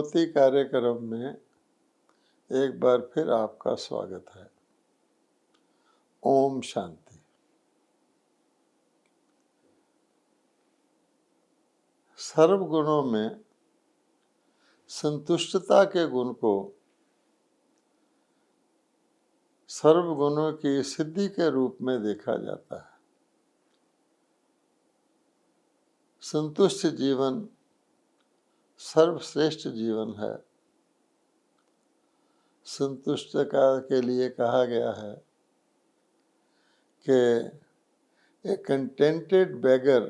ज्योति कार्यक्रम में एक बार फिर आपका स्वागत है। ओम शांति। सर्व गुणों में संतुष्टता के गुण को सर्व गुणों की सिद्धि के रूप में देखा जाता है। संतुष्ट जीवन सर्वश्रेष्ठ जीवन है। संतुष्ट के लिए कहा गया है कि ए contented beggar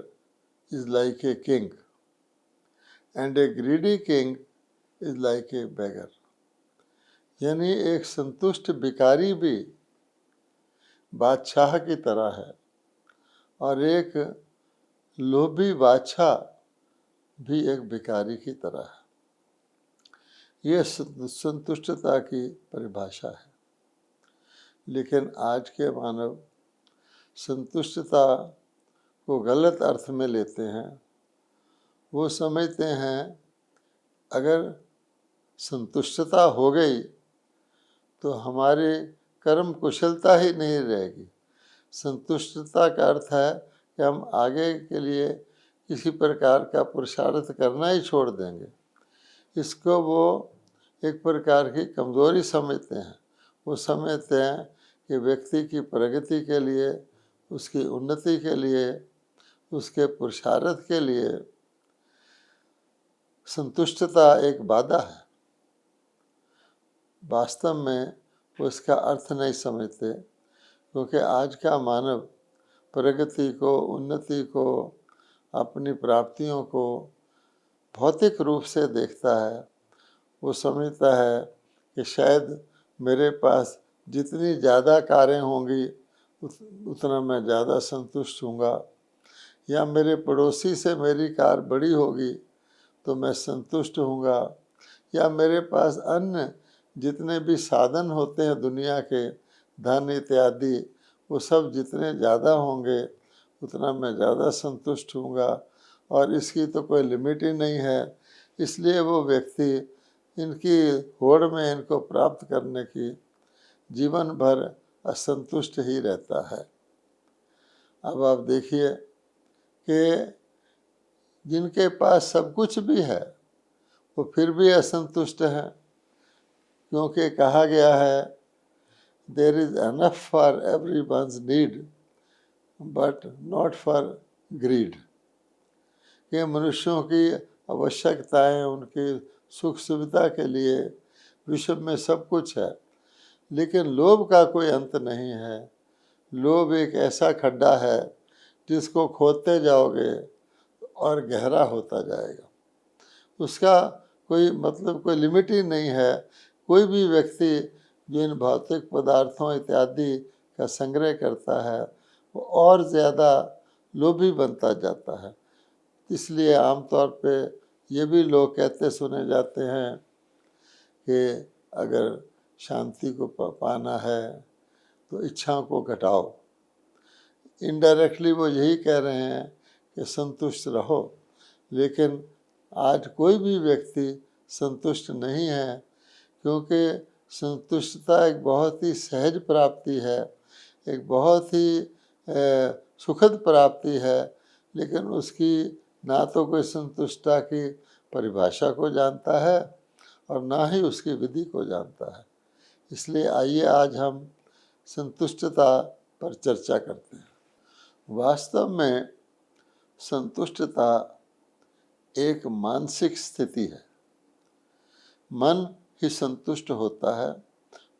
is like a king and a greedy king is like a beggar। यानी एक संतुष्ट भिखारी भी बादशाह की तरह है और एक लोभी बादशाह भी एक भिखारी की तरह है। यह संतुष्टता की परिभाषा है। लेकिन आज के मानव संतुष्टता को गलत अर्थ में लेते हैं। वो समझते हैं अगर संतुष्टता हो गई तो हमारी कर्म कुशलता ही नहीं रहेगी। संतुष्टता का अर्थ है कि हम आगे के लिए किसी प्रकार का पुरुषार्थ करना ही छोड़ देंगे। इसको वो एक प्रकार की कमज़ोरी समझते हैं। वो समझते हैं कि व्यक्ति की प्रगति के लिए, उसकी उन्नति के लिए, उसके पुरुषार्थ के लिए संतुष्टता एक बाधा है। वास्तव में वो इसका अर्थ नहीं समझते, क्योंकि आज का मानव प्रगति को, उन्नति को, अपनी प्राप्तियों को भौतिक रूप से देखता है। वो समझता है कि शायद मेरे पास जितनी ज़्यादा कारें होंगी उतना मैं ज़्यादा संतुष्ट हूँगा, या मेरे पड़ोसी से मेरी कार बड़ी होगी तो मैं संतुष्ट हूँगा, या मेरे पास अन्य जितने भी साधन होते हैं दुनिया के, धन इत्यादि, वो सब जितने ज़्यादा होंगे उतना मैं ज़्यादा संतुष्ट हूँगा, और इसकी तो कोई लिमिट ही नहीं है। इसलिए वो व्यक्ति इनकी होड़ में इनको प्राप्त करने की जीवन भर असंतुष्ट ही रहता है। अब आप देखिए कि जिनके पास सब कुछ भी है वो फिर भी असंतुष्ट हैं, क्योंकि कहा गया है there is enough for everyone's need but not for greed. कि मनुष्यों की आवश्यकताएं, उनकी सुख सुविधा के लिए विश्व में सब कुछ है, लेकिन लोभ का कोई अंत नहीं है। लोभ एक ऐसा खड्डा है जिसको खोदते जाओगे और गहरा होता जाएगा। उसका कोई मतलब, कोई लिमिट ही नहीं है। कोई भी व्यक्ति जो इन भौतिक पदार्थों इत्यादि का संग्रह करता है वो और ज़्यादा लोभी बनता जाता है। इसलिए आमतौर पे ये भी लोग कहते सुने जाते हैं कि अगर शांति को पाना है तो इच्छाओं को घटाओ। इनडायरेक्टली वो यही कह रहे हैं कि संतुष्ट रहो, लेकिन आज कोई भी व्यक्ति संतुष्ट नहीं है, क्योंकि संतुष्टता एक बहुत ही सहज प्राप्ति है, एक बहुत ही सुखद प्राप्ति है, लेकिन उसकी ना तो कोई संतुष्टता की परिभाषा को जानता है और ना ही उसकी विधि को जानता है। इसलिए आइए आज हम संतुष्टता पर चर्चा करते हैं। वास्तव में संतुष्टता एक मानसिक स्थिति है। मन ही संतुष्ट होता है,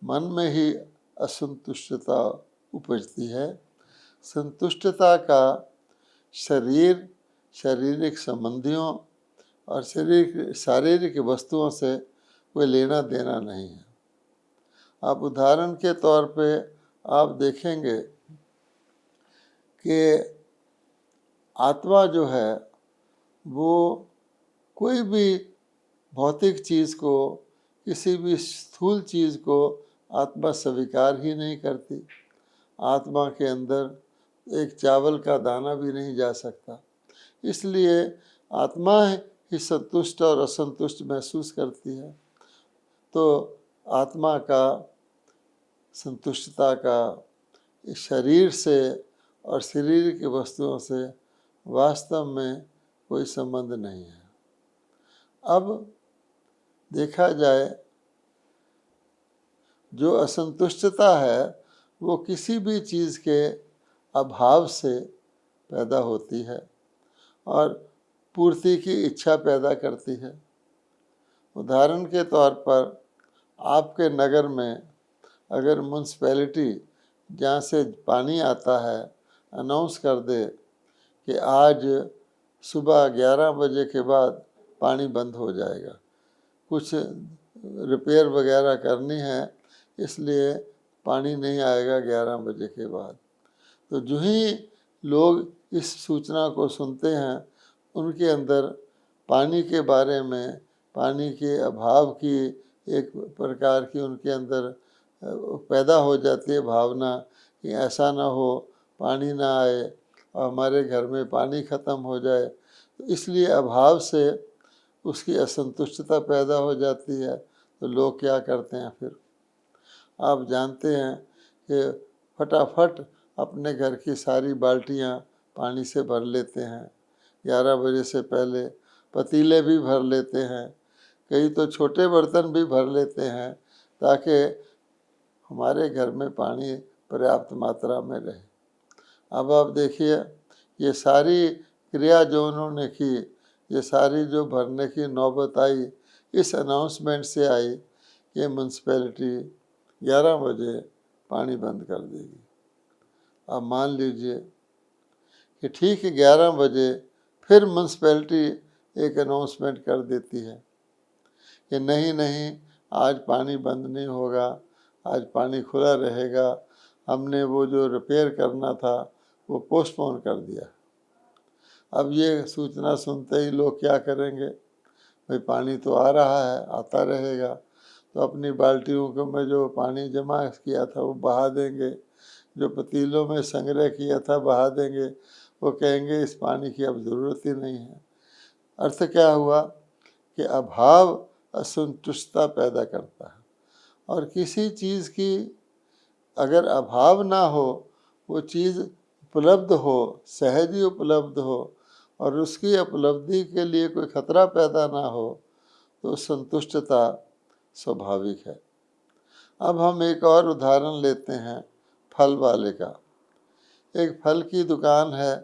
मन में ही असंतुष्टता उपजती है। संतुष्टता का शारीरिक संबंधियों और शारीरिक वस्तुओं से कोई लेना देना नहीं है। आप उदाहरण के तौर पे आप देखेंगे कि आत्मा जो है वो कोई भी भौतिक चीज़ को, किसी भी स्थूल चीज़ को आत्मा स्वीकार ही नहीं करती। आत्मा के अंदर एक चावल का दाना भी नहीं जा सकता। इसलिए आत्मा ही संतुष्ट और असंतुष्ट महसूस करती है। तो आत्मा का, संतुष्टता का इस शरीर से और शरीर की वस्तुओं से वास्तव में कोई संबंध नहीं है। अब देखा जाए, जो असंतुष्टता है वो किसी भी चीज़ के अभाव से पैदा होती है और पूर्ति की इच्छा पैदा करती है। उदाहरण के तौर पर आपके नगर में अगर म्यूनसिपैलिटी जहाँ से पानी आता है अनाउंस कर दे कि आज सुबह 11 बजे के बाद पानी बंद हो जाएगा, कुछ रिपेयर वगैरह करनी है इसलिए पानी नहीं आएगा 11 बजे के बाद, तो जो ही लोग इस सूचना को सुनते हैं उनके अंदर पानी के बारे में, पानी के अभाव की एक प्रकार की उनके अंदर पैदा हो जाती है भावना कि ऐसा ना हो, पानी ना आए और हमारे घर में पानी ख़त्म हो जाए। तो इसलिए अभाव से उसकी असंतुष्टता पैदा हो जाती है। तो लोग क्या करते हैं फिर, आप जानते हैं कि फटाफट अपने घर की सारी बाल्टियाँ पानी से भर लेते हैं, 11 बजे से पहले पतीले भी भर लेते हैं, कई तो छोटे बर्तन भी भर लेते हैं ताकि हमारे घर में पानी पर्याप्त मात्रा में रहे। अब आप देखिए, ये सारी क्रिया जो उन्होंने की, ये सारी जो भरने की नौबत आई, इस अनाउंसमेंट से आई कि म्यूनसिपैलिटी 11 बजे पानी बंद कर देगी। अब मान लीजिए कि ठीक 11 बजे फिर म्यूनसिपैलिटी एक अनाउंसमेंट कर देती है कि नहीं नहीं, आज पानी बंद नहीं होगा, आज पानी खुला रहेगा, हमने वो जो रिपेयर करना था वो पोस्टपोन कर दिया। अब ये सूचना सुनते ही लोग क्या करेंगे, भाई पानी तो आ रहा है, आता रहेगा, तो अपनी बाल्टियों को में जो पानी जमा किया था वो बहा देंगे, जो पतीलों में संग्रह किया था बहा देंगे, वो कहेंगे इस पानी की अब ज़रूरत ही नहीं है। अर्थ क्या हुआ कि अभाव असंतुष्टता पैदा करता है, और किसी चीज़ की अगर अभाव ना हो, वो चीज़ उपलब्ध हो, सहज ही उपलब्ध हो और उसकी उपलब्धि के लिए कोई खतरा पैदा ना हो, तो संतुष्टता स्वाभाविक है। अब हम एक और उदाहरण लेते हैं फल वाले का। एक फल की दुकान है,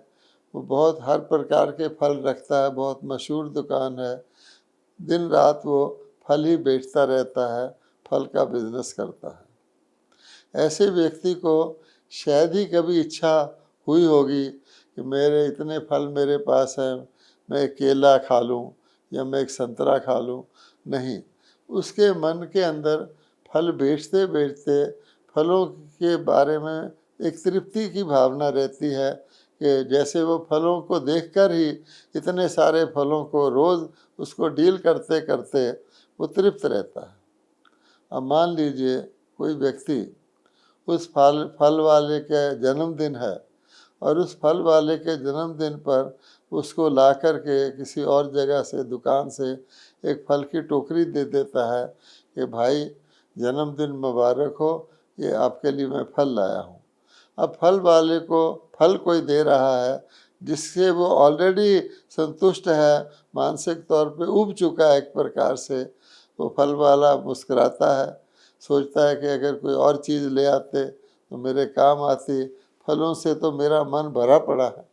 वो बहुत हर प्रकार के फल रखता है, बहुत मशहूर दुकान है, दिन रात वो फल ही बेचता रहता है, फल का बिजनेस करता है। ऐसे व्यक्ति को शायद ही कभी इच्छा हुई होगी कि मेरे इतने फल मेरे पास हैं, मैं एक केला खा लूं या मैं एक संतरा खा लूं। नहीं, उसके मन के अंदर फल बेचते बेचते फलों के बारे में एक तृप्ति की भावना रहती है कि जैसे वो फलों को देखकर ही, इतने सारे फलों को रोज़ उसको डील करते करते वो तृप्त रहता है। अब मान लीजिए कोई व्यक्ति, उस फल वाले के जन्मदिन है और उस फल वाले के जन्मदिन पर उसको ला कर के किसी और जगह से, दुकान से एक फल की टोकरी दे देता है कि भाई जन्मदिन मुबारक हो, ये आपके लिए मैं फल लाया हूँ। अब फल वाले को फल कोई दे रहा है जिससे वो ऑलरेडी संतुष्ट है, मानसिक तौर पे उब चुका है एक प्रकार से। वो फल वाला मुस्कुराता है, सोचता है कि अगर कोई और चीज़ ले आते तो मेरे काम आती, फलों से तो मेरा मन भरा पड़ा है।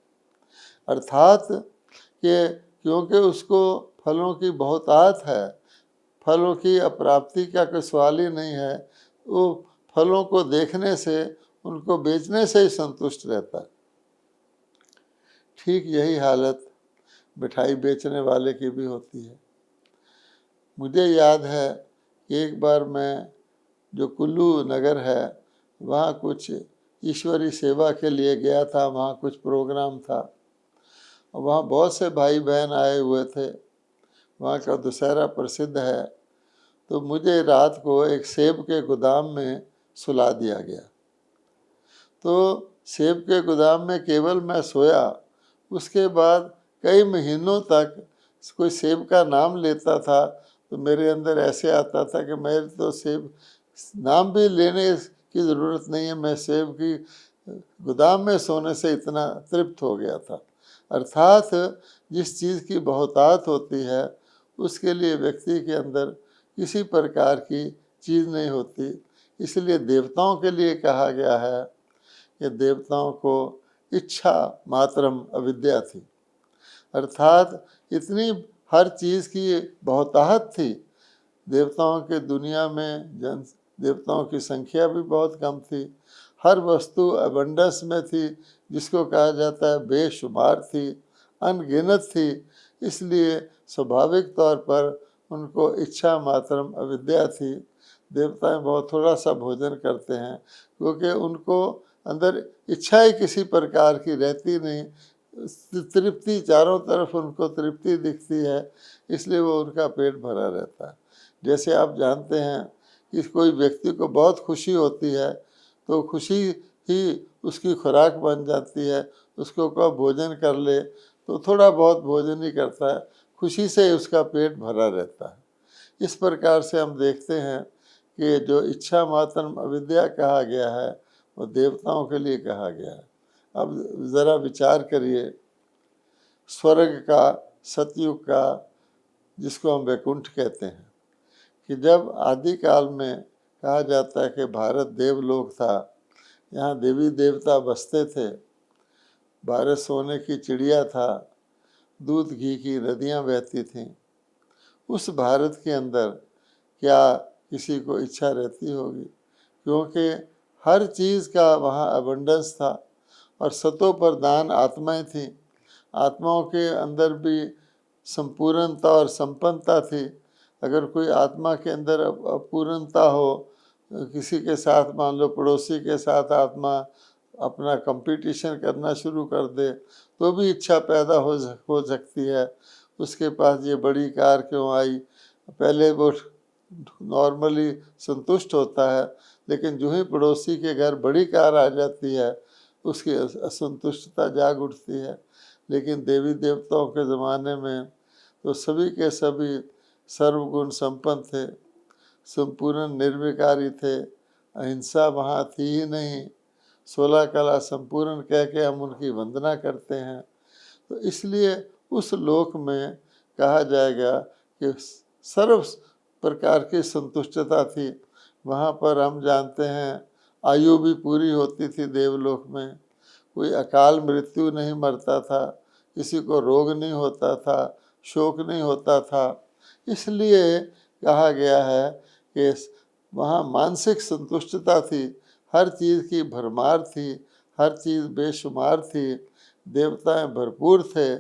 अर्थात कि क्योंकि उसको फलों की बहुतायत है, फलों की अप्राप्ति का कोई सवाल ही नहीं है, वो फलों को देखने से, उनको बेचने से ही संतुष्ट रहता है। ठीक यही हालत मिठाई बेचने वाले की भी होती है। मुझे याद है कि एक बार मैं, जो कुल्लू नगर है, वहाँ कुछ ईश्वरी सेवा के लिए गया था, वहाँ कुछ प्रोग्राम था, वहाँ बहुत से भाई बहन आए हुए थे, वहाँ का दशहरा प्रसिद्ध है। तो मुझे रात को एक सेब के गोदाम में सुला दिया गया। तो सेब के गोदाम में केवल मैं सोया, उसके बाद कई महीनों तक कोई सेब का नाम लेता था तो मेरे अंदर ऐसे आता था कि मेरे तो सेब नाम भी लेने की ज़रूरत नहीं है, मैं सेब की गोदाम में सोने से इतना तृप्त हो गया था। अर्थात जिस चीज़ की बहुतायत होती है उसके लिए व्यक्ति के अंदर किसी प्रकार की चीज़ नहीं होती। इसलिए देवताओं के लिए कहा गया है कि देवताओं को इच्छा मात्रम अविद्या थी, अर्थात इतनी हर चीज़ की बहुतायत थी। देवताओं के दुनिया में देवताओं की संख्या भी बहुत कम थी, हर वस्तु अबंडेंस में थी, जिसको कहा जाता है बेशुमार थी, अनगिनत थी। इसलिए स्वाभाविक तौर पर उनको इच्छा मात्रम अविद्या थी। देवताएं बहुत थोड़ा सा भोजन करते हैं क्योंकि उनको अंदर इच्छा ही किसी प्रकार की रहती नहीं, तृप्ति चारों तरफ उनको तृप्ति दिखती है, इसलिए वो उनका पेट भरा रहता है। जैसे आप जानते हैं कि कोई व्यक्ति को बहुत खुशी होती है तो खुशी ही उसकी खुराक बन जाती है, उसको कब भोजन कर ले तो थोड़ा बहुत भोजन ही करता है, खुशी से उसका पेट भरा रहता है। इस प्रकार से हम देखते हैं कि जो इच्छा मात्रम अविद्या कहा गया है वो देवताओं के लिए कहा गया है। अब ज़रा विचार करिए, स्वर्ग का, सतयुग का, जिसको हम वैकुंठ कहते हैं, कि जब आदिकाल में कहा जाता है कि भारत देवलोक था, यहाँ देवी देवता बसते थे, भारत सोने की चिड़िया था, दूध घी की नदियाँ बहती थीं, उस भारत के अंदर क्या किसी को इच्छा रहती होगी? क्योंकि हर चीज़ का वहाँ अबंडेंस था और सतों प्रधान आत्माएं थीं। आत्माओं के अंदर भी संपूर्णता और संपन्नता थी। अगर कोई आत्मा के अंदर अपूर्णता हो, किसी के साथ, मान लो पड़ोसी के साथ आत्मा अपना कंपटीशन करना शुरू कर दे तो भी इच्छा पैदा हो सकती है। उसके पास ये बड़ी कार क्यों आई, पहले वो नॉर्मली संतुष्ट होता है, लेकिन जो ही पड़ोसी के घर बड़ी कार आ जाती है उसकी असंतुष्टता जाग उठती है। लेकिन देवी देवताओं के ज़माने में तो सभी के सभी सर्वगुण संपन्न थे, संपूर्ण निर्विकारी थे, अहिंसा वहाँ थी ही नहीं, 16 कला संपूर्ण कह के हम उनकी वंदना करते हैं। तो इसलिए उस लोक में कहा जाएगा कि सर्व प्रकार की संतुष्टता थी। वहाँ पर हम जानते हैं आयु भी पूरी होती थी देवलोक में, कोई अकाल मृत्यु नहीं मरता था, किसी को रोग नहीं होता था, शोक नहीं होता था। इसलिए कहा गया है कि वहाँ मानसिक संतुष्टता थी, हर चीज़ की भरमार थी, हर चीज़ बेशुमार थी, देवताएं भरपूर थे,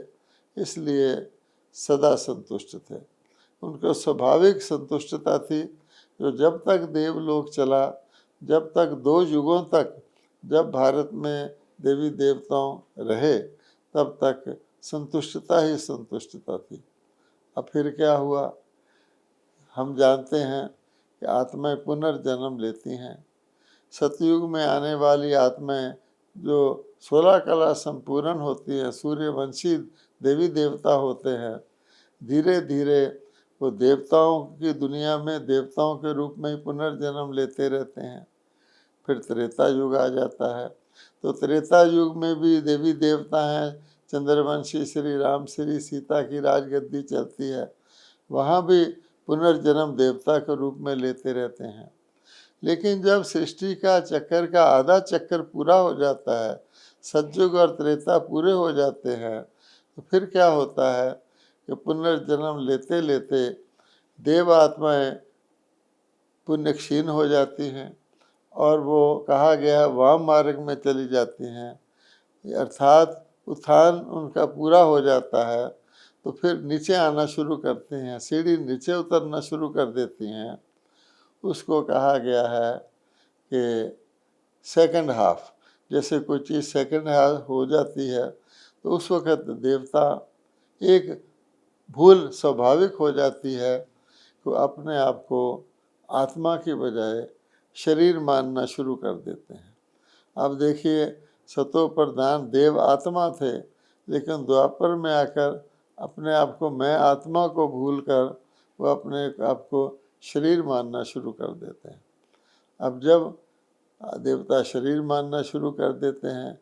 इसलिए सदा संतुष्ट थे। उनको स्वाभाविक संतुष्टता थी जो जब तक देवलोक चला, जब तक 2 युगों तक, जब भारत में देवी देवताओं रहे, तब तक संतुष्टता ही संतुष्टता थी। अब फिर क्या हुआ? हम जानते हैं कि आत्माएं पुनर्जन्म लेती हैं। सतयुग में आने वाली आत्माएं जो 16 कला संपूर्ण होती हैं, सूर्यवंशी देवी देवता होते हैं, धीरे धीरे वो देवताओं की दुनिया में देवताओं के रूप में ही पुनर्जन्म लेते रहते हैं। फिर त्रेता युग आ जाता है, तो त्रेता युग में भी देवी देवता हैं, चंद्रवंशी श्री राम श्री सीता की राजगद्दी चलती है, वहाँ भी पुनर्जन्म देवता के रूप में लेते रहते हैं। लेकिन जब सृष्टि का चक्कर का आधा चक्कर पूरा हो जाता है, सतयुग और त्रेता पूरे हो जाते हैं, तो फिर क्या होता है कि पुनर्जन्म लेते लेते देव आत्माएं पुण्य क्षीण हो जाती हैं और वो कहा गया वाम मार्ग में चली जाती हैं, अर्थात उत्थान उनका पूरा हो जाता है तो फिर नीचे आना शुरू करते हैं, सीढ़ी नीचे उतरना शुरू कर देती हैं। उसको कहा गया है कि सेकंड हाफ, जैसे कोई चीज़ सेकंड हाफ हो जाती है तो उस वक़्त देवता एक भूल स्वाभाविक हो जाती है तो अपने आप को आत्मा की बजाय शरीर मानना शुरू कर देते हैं। अब देखिए, सतो प्रधान देव आत्मा थे, लेकिन द्वापर में आकर अपने आप को, मैं आत्मा को भूलकर वो अपने आप को शरीर मानना शुरू कर देते हैं। अब जब देवता शरीर मानना शुरू कर देते हैं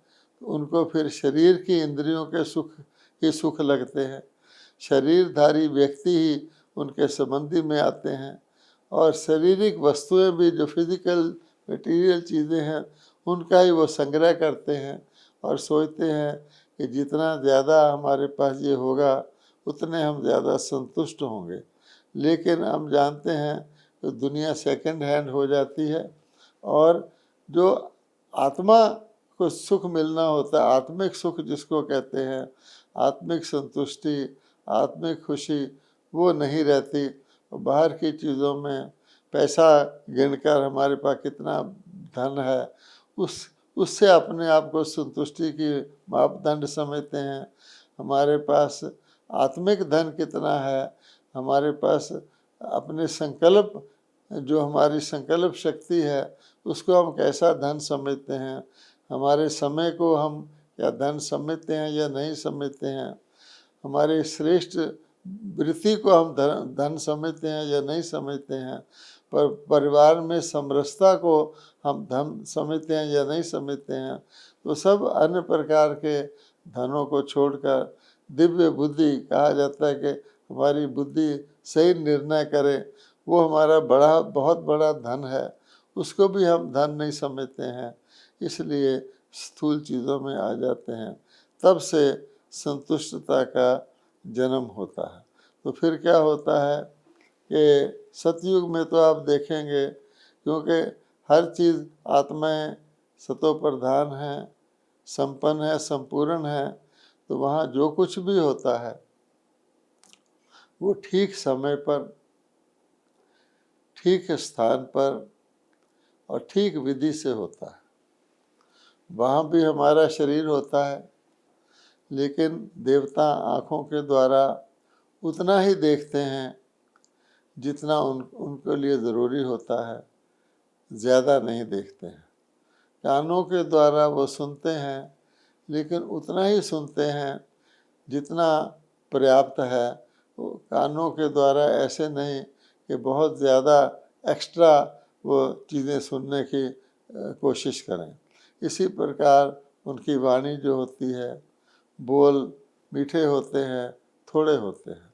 तो उनको फिर शरीर की इंद्रियों के सुख ही सुख लगते हैं, शरीरधारी व्यक्ति ही उनके संबंधी में आते हैं, और शारीरिक वस्तुएं भी जो फिजिकल मटेरियल चीज़ें हैं उनका ही वो संग्रह करते हैं और सोचते हैं कि जितना ज़्यादा हमारे पास ये होगा उतने हम ज़्यादा संतुष्ट होंगे। लेकिन हम जानते हैं कि दुनिया सेकंड हैंड हो जाती है, और जो आत्मा को सुख मिलना होता है, आत्मिक सुख जिसको कहते हैं, आत्मिक संतुष्टि, आत्मिक खुशी, वो नहीं रहती। बाहर की चीज़ों में पैसा गिनकर हमारे पास कितना धन है उससे अपने आप को संतुष्टि की मापदंड समझते हैं। हमारे पास आत्मिक धन कितना है, हमारे पास अपने संकल्प, जो हमारी संकल्प शक्ति है उसको हम कैसा धन समझते हैं, हमारे समय को हम क्या धन समझते हैं या नहीं समझते हैं, हमारे श्रेष्ठ वृत्ति को हम धन समझते हैं या नहीं समझते हैं, पर परिवार में समरसता को हम धन समझते हैं या नहीं समझते हैं। तो सब अन्य प्रकार के धनों को छोड़कर दिव्य बुद्धि, कहा जाता है कि हमारी बुद्धि सही निर्णय करे, वो हमारा बहुत बड़ा धन है, उसको भी हम धन नहीं समझते हैं, इसलिए स्थूल चीज़ों में आ जाते हैं। तब से संतुष्टता का जन्म होता है। तो फिर क्या होता है कि सतयुग में तो आप देखेंगे, क्योंकि हर चीज़ आत्माएं सतो प्रधान है, संपन्न है, संपूर्ण है, तो वहाँ जो कुछ भी होता है वो ठीक समय पर, ठीक स्थान पर और ठीक विधि से होता है। वहाँ भी हमारा शरीर होता है, लेकिन देवता आँखों के द्वारा उतना ही देखते हैं जितना उनके लिए ज़रूरी होता है, ज़्यादा नहीं देखते हैं। कानों के द्वारा वो सुनते हैं, लेकिन उतना ही सुनते हैं जितना पर्याप्त है। वो कानों के द्वारा ऐसे नहीं कि बहुत ज़्यादा एक्स्ट्रा वो चीज़ें सुनने की कोशिश करें। इसी प्रकार उनकी वाणी जो होती है, बोल मीठे होते हैं, थोड़े होते हैं।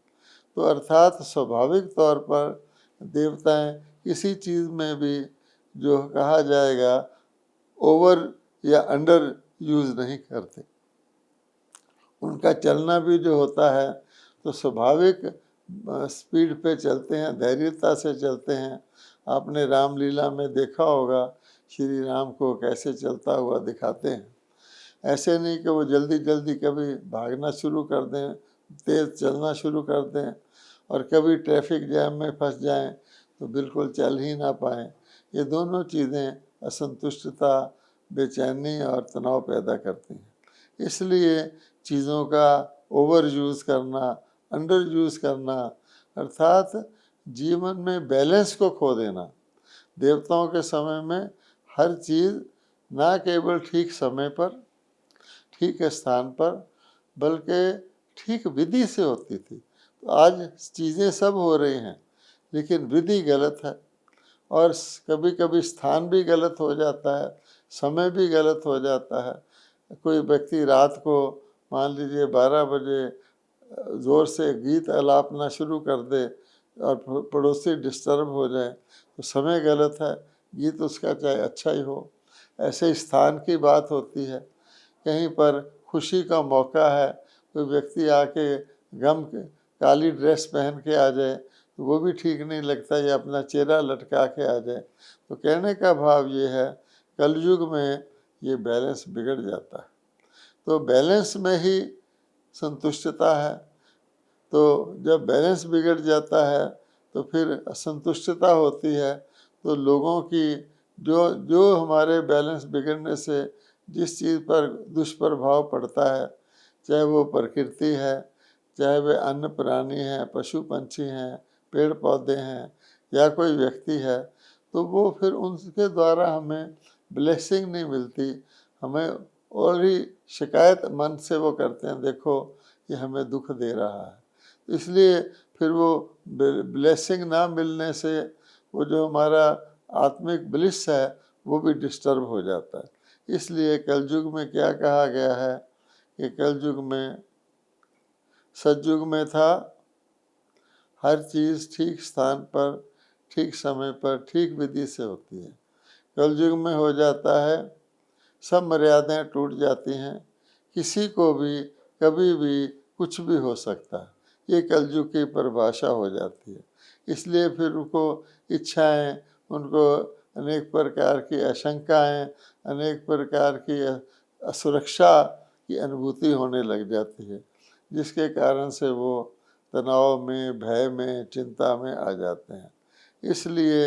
तो अर्थात स्वाभाविक तौर पर देवताएं किसी चीज़ में भी जो कहा जाएगा ओवर या अंडर यूज़ नहीं करते। उनका चलना भी जो होता है तो स्वाभाविक स्पीड पे चलते हैं, धैर्यता से चलते हैं। आपने रामलीला में देखा होगा श्री राम को कैसे चलता हुआ दिखाते हैं। ऐसे नहीं कि वो जल्दी जल्दी कभी भागना शुरू कर दें, तेज़ चलना शुरू कर दें, और कभी ट्रैफिक जैम में फंस जाएं तो बिल्कुल चल ही ना पाएँ। ये दोनों चीज़ें असंतुष्टता, बेचैनी और तनाव पैदा करती हैं। इसलिए चीज़ों का ओवर यूज़ करना, अंडर यूज़ करना, अर्थात जीवन में बैलेंस को खो देना। देवताओं के समय में हर चीज़ ना केवल ठीक समय पर, ठीक स्थान पर, बल्कि ठीक विधि से होती थी। तो आज चीज़ें सब हो रही हैं, लेकिन विधि गलत है, और कभी कभी स्थान भी गलत हो जाता है, समय भी गलत हो जाता है। कोई व्यक्ति रात को मान लीजिए 12 बजे ज़ोर से गीत अलापना शुरू कर दे और पड़ोसी डिस्टर्ब हो जाए तो समय गलत है, गीत उसका चाहे अच्छा ही हो। ऐसे स्थान की बात होती है, कहीं पर खुशी का मौका है, कोई व्यक्ति आके गम के काली ड्रेस पहन के आ जाए तो वो भी ठीक नहीं लगता, या अपना चेहरा लटका के आ जाए। तो कहने का भाव ये है, कलयुग में ये बैलेंस बिगड़ जाता है। तो बैलेंस में ही संतुष्टता है। तो जब बैलेंस बिगड़ जाता है तो फिर असंतुष्टता होती है। तो लोगों की जो जो हमारे बैलेंस बिगड़ने से जिस चीज़ पर दुष्प्रभाव पड़ता है, चाहे वो प्रकृति है, चाहे वे अन्य प्राणी हैं, पशु पंछी हैं, पेड़ पौधे हैं, या कोई व्यक्ति है, तो वो फिर उनके द्वारा हमें ब्लेसिंग नहीं मिलती, हमें और ही शिकायत मन से वो करते हैं, देखो ये हमें दुख दे रहा है। इसलिए फिर वो ब्लेसिंग ना मिलने से वो जो हमारा आत्मिक ब्लिस है वो भी डिस्टर्ब हो जाता है। इसलिए कलयुग में क्या कहा गया है कि कलयुग में, सतयुग में था हर चीज़ ठीक स्थान पर, ठीक समय पर, ठीक विधि से होती है। कलयुग में हो जाता है सब मर्यादाएं टूट जाती हैं, किसी को भी कभी भी कुछ भी हो सकता है, ये कलयुग की परिभाषा हो जाती है। इसलिए फिर उनको इच्छाएं, उनको अनेक प्रकार की आशंकाएं, अनेक प्रकार की असुरक्षा की अनुभूति होने लग जाती है, जिसके कारण से वो तनाव में, भय में, चिंता में आ जाते हैं। इसलिए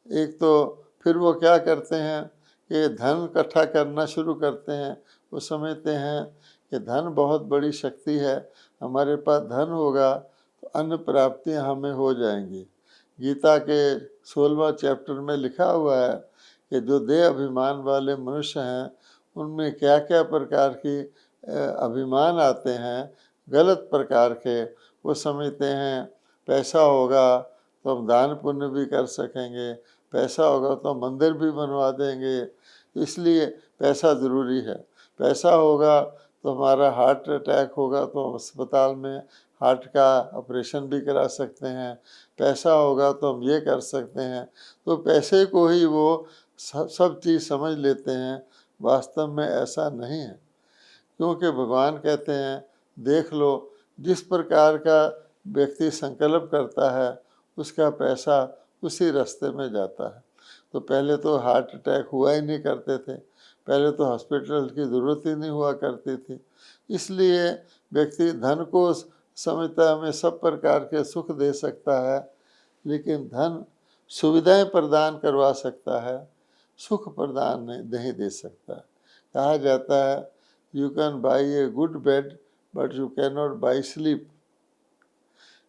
एक तो फिर वो क्या करते हैं कि धन इकट्ठा करना शुरू करते हैं। वो समझते हैं कि धन बहुत बड़ी शक्ति है, हमारे पास धन होगा तो अन्य प्राप्तियां हमें हो जाएंगी। गीता के 16वां चैप्टर में लिखा हुआ है कि जो देह अभिमान वाले मनुष्य हैं उनमें क्या क्या प्रकार की अभिमान आते हैं, गलत प्रकार के। वो समझते हैं पैसा होगा तो हम दान पुण्य भी कर सकेंगे, पैसा होगा तो मंदिर भी बनवा देंगे, इसलिए पैसा ज़रूरी है। पैसा होगा तो हमारा हार्ट अटैक होगा तो हम अस्पताल में हार्ट का ऑपरेशन भी करा सकते हैं, पैसा होगा तो हम ये कर सकते हैं। तो पैसे को ही वो सब चीज़ समझ लेते हैं। वास्तव में ऐसा नहीं है, क्योंकि भगवान कहते हैं देख लो, जिस प्रकार का व्यक्ति संकल्प करता है उसका पैसा उसी रास्ते में जाता है। तो पहले तो हार्ट अटैक हुआ ही नहीं करते थे, पहले तो हॉस्पिटल की ज़रूरत ही नहीं हुआ करती थी। इसलिए व्यक्ति धन को समझता है हमें सब प्रकार के सुख दे सकता है, लेकिन धन सुविधाएं प्रदान करवा सकता है, सुख प्रदान नहीं दे सकता। कहा जाता है you can buy a good bed but you can not by sleep,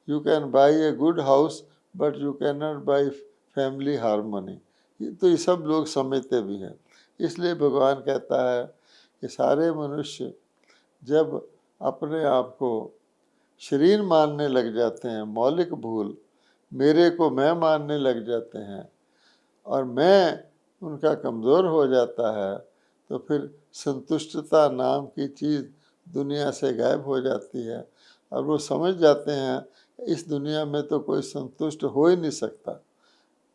you can buy a good house but you can not by family harmony. तो ये सब लोग समझते भी हैं। इसलिए भगवान कहता है कि सारे मनुष्य जब अपने आप को शरीर मानने लग जाते हैं, मौलिक भूल, मेरे को मैं मानने लग जाते हैं और मैं उनका कमज़ोर हो जाता है, तो फिर संतुष्टता नाम की चीज़ दुनिया से गायब हो जाती है। और वो समझ जाते हैं इस दुनिया में तो कोई संतुष्ट हो ही नहीं सकता।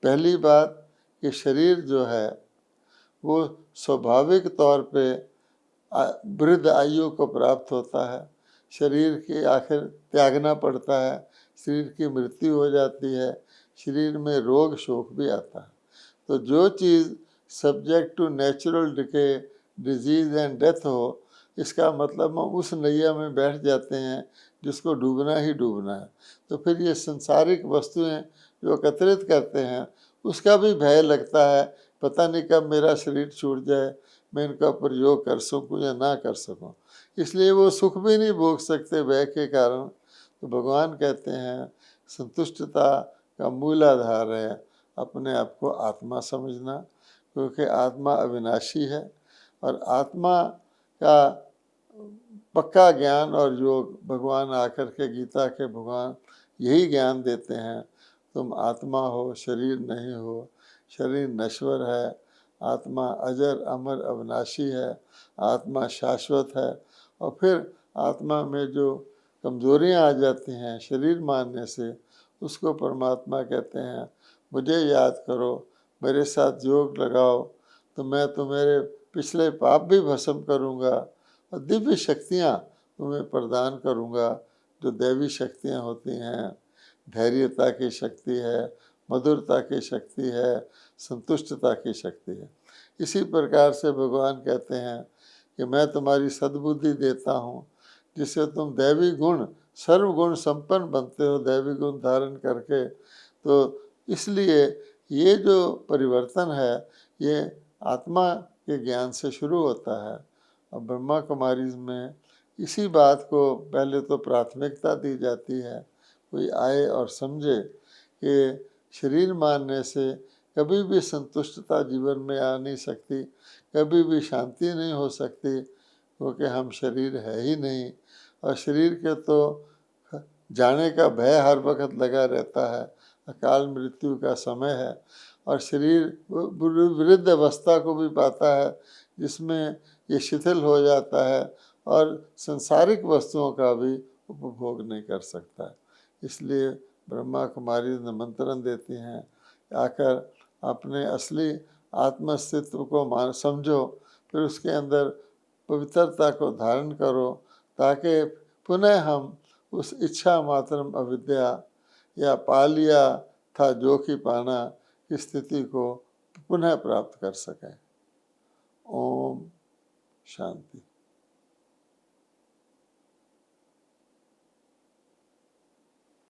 पहली बात कि शरीर जो है वो स्वाभाविक तौर पे वृद्ध आयु को प्राप्त होता है, शरीर की आखिर त्यागना पड़ता है, शरीर की मृत्यु हो जाती है, शरीर में रोग शोक भी आता है। तो जो चीज़ subject to natural decay, disease and death हो, इसका मतलब हम उस नैया में बैठ जाते हैं जिसको डूबना ही डूबना है। तो फिर ये संसारिक वस्तुएं जो एकत्रित करते हैं उसका भी भय लगता है, पता नहीं कब मेरा शरीर छूट जाए, मैं इनका प्रयोग कर सकूं या ना कर सकूं। इसलिए वो सुख भी नहीं भोग सकते भय के कारण। तो भगवान कहते हैं संतुष्टता का मूल आधार है अपने आप को आत्मा समझना, क्योंकि आत्मा अविनाशी है और आत्मा का पक्का ज्ञान और योग भगवान आकर के गीता के भगवान यही ज्ञान देते हैं, तुम आत्मा हो, शरीर नहीं हो, शरीर नश्वर है, आत्मा अजर अमर अविनाशी है, आत्मा शाश्वत है। और फिर आत्मा में जो कमजोरियां आ जाती हैं शरीर मानने से, उसको परमात्मा कहते हैं मुझे याद करो, मेरे साथ योग लगाओ, तो मैं तुम्हारे पिछले पाप भी भस्म करूँगा और दिव्य शक्तियाँ तुम्हें प्रदान करूँगा, जो दैवी शक्तियाँ होती हैं। धैर्यता की शक्ति है, मधुरता की शक्ति है, संतुष्टता की शक्ति है। इसी प्रकार से भगवान कहते हैं कि मैं तुम्हारी सद्बुद्धि देता हूँ, जिससे तुम दैवी गुण, सर्वगुण संपन्न बनते हो दैवी गुण धारण करके। तो इसलिए ये जो परिवर्तन है ये आत्मा के ज्ञान से शुरू होता है। और ब्रह्मा कुमारी में इसी बात को पहले तो प्राथमिकता दी जाती है। कोई आए और समझे कि शरीर मानने से कभी भी संतुष्टता जीवन में आ नहीं सकती, कभी भी शांति नहीं हो सकती, क्योंकि हम शरीर है ही नहीं। और शरीर के तो जाने का भय हर वक्त लगा रहता है, अकाल मृत्यु का समय है, और शरीर वृद्ध अवस्था को भी पाता है जिसमें ये शिथिल हो जाता है और सांसारिक वस्तुओं का भी उपभोग नहीं कर सकता है। इसलिए ब्रह्मा कुमारी निमंत्रण देती हैं, आकर अपने असली आत्म अस्तित्व को समझो, फिर उसके अंदर पवित्रता को धारण करो, ताकि पुनः हम उस इच्छा मात्र अविद्या या पा लिया था जो कि पाना की स्थिति को पुनः प्राप्त कर सकें। ओम शांति।